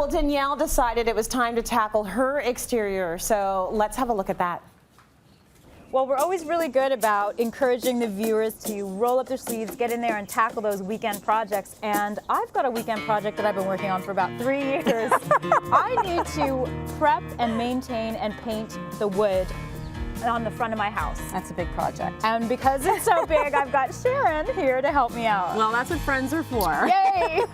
Well, Danielle decided it was time to tackle her exterior, so let's have a look at that. Well, we're always really good about encouraging the viewers to roll up their sleeves, get in there and tackle those weekend projects. And I've got a weekend project that I've been working on for about 3 years. I need to prep and maintain and paint the wood on the front of my house. That's a big project. And because it's so big, I've got Sharon here to help me out. Well, that's what friends are for. Yay!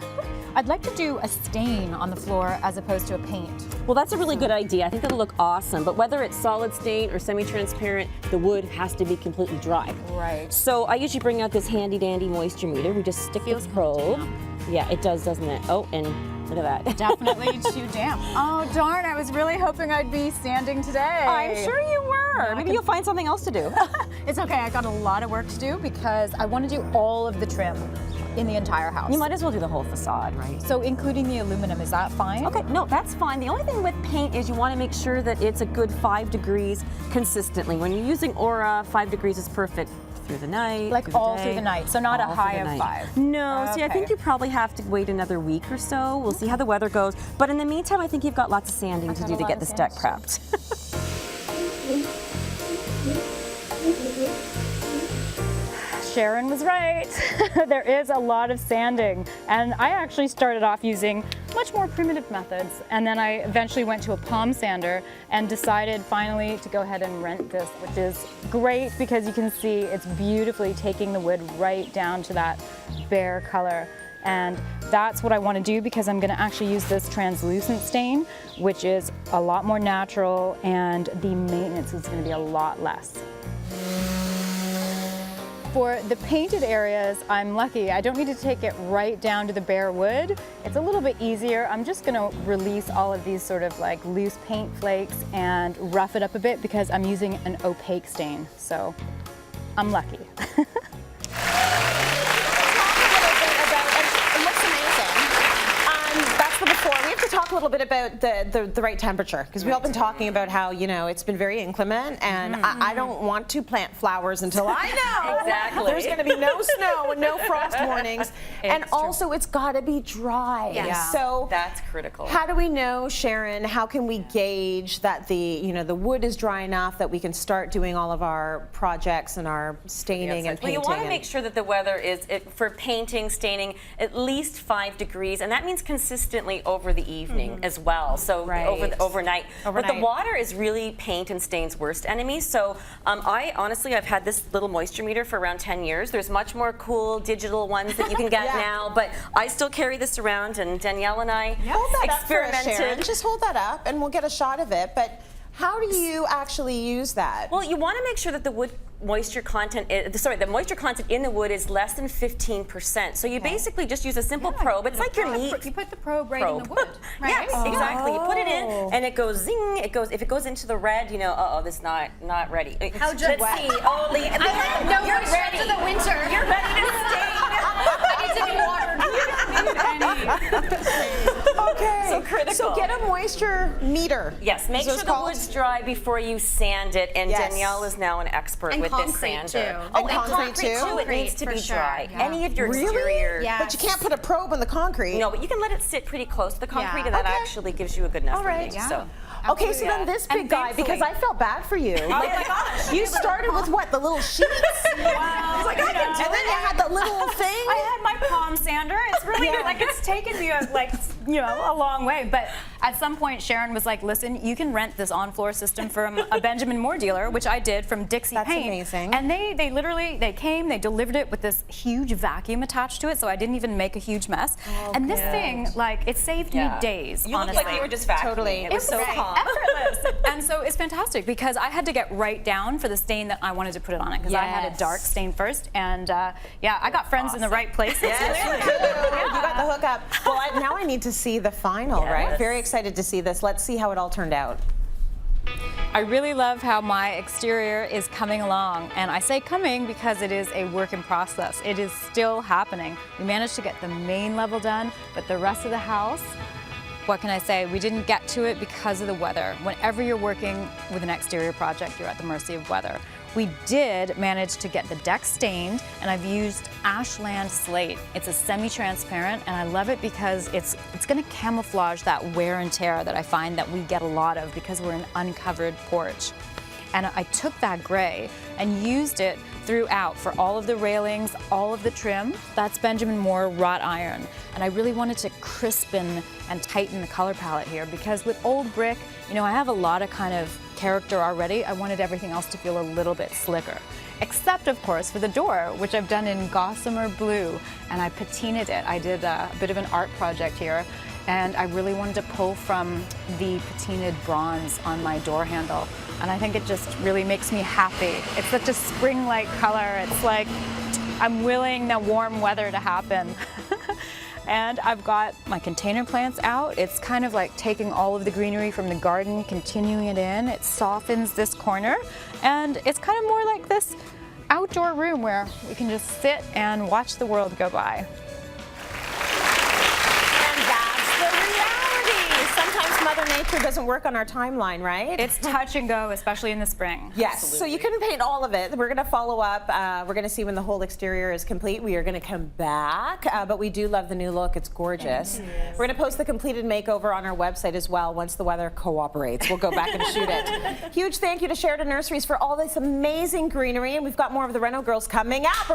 I'd like to do a stain on the floor as opposed to a paint. Well, that's a really good idea. I think that'll look awesome. But whether it's solid stain or semi-transparent, the wood has to be completely dry. Right. So I usually bring out this handy dandy moisture meter. We just stick the probe. Yeah, it does, doesn't it? Oh, and look at that. Definitely too damp. Oh, darn, I was really hoping I'd be sanding today. I'm sure you were. Maybe you'll find something else to do. It's okay, I got a lot of work to do because I want to do all of the trim in the entire house. You might as well do the whole facade, right? So including the aluminum, is that fine? Okay, no, that's fine. The only thing with paint is you want to make sure that it's a good 5 degrees consistently. When you're using Aura, 5 degrees is perfect through the night. Like all through the night, so not a high of 5. No, okay. See, I think you probably have to wait another week or so. We'll see how the weather goes. But in the meantime, I think you've got lots of sanding to do to get this deck prepped. Sharon was right. There is a lot of sanding. And I actually started off using much more primitive methods. And then I eventually went to a palm sander and decided finally to go ahead and rent this, which is great because you can see it's beautifully taking the wood right down to that bare color. And that's what I want to do because I'm going to actually use this translucent stain, which is a lot more natural and the maintenance is going to be a lot less. For the painted areas, I'm lucky. I don't need to take it right down to the bare wood. It's a little bit easier. I'm just gonna release all of these sort of like loose paint flakes and rough it up a bit because I'm using an opaque stain. So I'm lucky. We have to talk a little bit about the right temperature because we've all been talking about how, you know, it's been very inclement and I don't want to plant flowers until I know Exactly. there's going to be no snow and no frost warnings. And also it's got to be dry. Yeah. So that's critical. How do we know, Sharon, how can we gauge that the wood is dry enough that we can start doing all of our projects and our staining and painting? Well, you want to make sure that the weather is, for painting, staining, at least 5 degrees, and that means consistently over the evening as well, so overnight. But the water is really paint and stain's worst enemy, so I've had this little moisture meter for around 10 years. There's much more cool digital ones that you can get now, but I still carry this around, and Danielle and I experimented. Up for us, Sharon. Just hold that up and we'll get a shot of it, but how do you actually use that? Well, you want to make sure that the wood moisture content, the moisture content in the wood is less than 15%. So you basically just use a simple probe. It's like your meat. You put the probe right in the wood, right? Yes, exactly. You put it in, and it goes zing. It goes. If it goes into the red, you know, this is not ready. How Let's see. Oh, you're ready for the winter. You're ready to stain. I need to be watered. Okay. So critical. So get a moisture meter. Yes. Make sure the wood's dry before you sand it. And Danielle is now an expert with this sander. Too. Oh, and concrete too. It needs to be dry. Yeah. Any of your exterior. Yes. But you can't put a probe in the concrete. No, but you can let it sit pretty close to the concrete, and that actually gives you a good enough reading. So. Okay, so then this big guy, because I felt bad for you. Oh my gosh. You started with what, the little sheets? Wow. Like, and then you had the little thing? I had my palm sander. It's really like it's taken me a long way. But at some point, Sharon was like, "Listen, you can rent this on-floor system from a Benjamin Moore dealer," which I did from Dixie Paint. That's amazing. And they literally came, they delivered it with this huge vacuum attached to it, so I didn't even make a huge mess. And this thing, it saved me days. You honestly, looked like you were just vacuuming. Totally. It was so calm. Effortless. And so it's fantastic because I had to get right down for the stain that I wanted to put it on it because I had a dark stain first, and I got friends in the right places. Yes, you got the hookup. Well, now I need to see the final, right? Very excited to see this. Let's see how it all turned out. I really love how my exterior is coming along, and I say coming because it is a work in process. It is still happening. We managed to get the main level done, but the rest of the house, what can I say? We didn't get to it because of the weather. Whenever you're working with an exterior project, you're at the mercy of weather. We did manage to get the deck stained, and I've used Ashland slate. It's a semi-transparent, and I love it because it's going to camouflage that wear and tear that I find that we get a lot of because we're an uncovered porch. And I took that gray and used it throughout for all of the railings, all of the trim. That's Benjamin Moore wrought iron. And I really wanted to crispen and tighten the color palette here because with old brick, you know, I have a lot of kind of character already. I wanted everything else to feel a little bit slicker. Except, of course, for the door, which I've done in gossamer blue, and I patinaed it. I did a bit of an art project here, and I really wanted to pull from the patinaed bronze on my door handle. And I think it just really makes me happy. It's such a spring-like color. It's like I'm willing the warm weather to happen. And I've got my container plants out. It's kind of like taking all of the greenery from the garden, continuing it in. It softens this corner, and it's kind of more like this outdoor room where we can just sit and watch the world go by. Mother Nature doesn't work on our timeline, right? It's touch and go, especially in the spring. Yes, Absolutely. So you couldn't paint all of it. We're going to follow up. We're going to see when the whole exterior is complete. We are going to come back, but we do love the new look. It's gorgeous. Yes. We're going to post the completed makeover on our website as well once the weather cooperates. We'll go back and shoot it. Huge thank you to Sheridan Nurseries for all this amazing greenery, and we've got more of the Reno Girls coming up.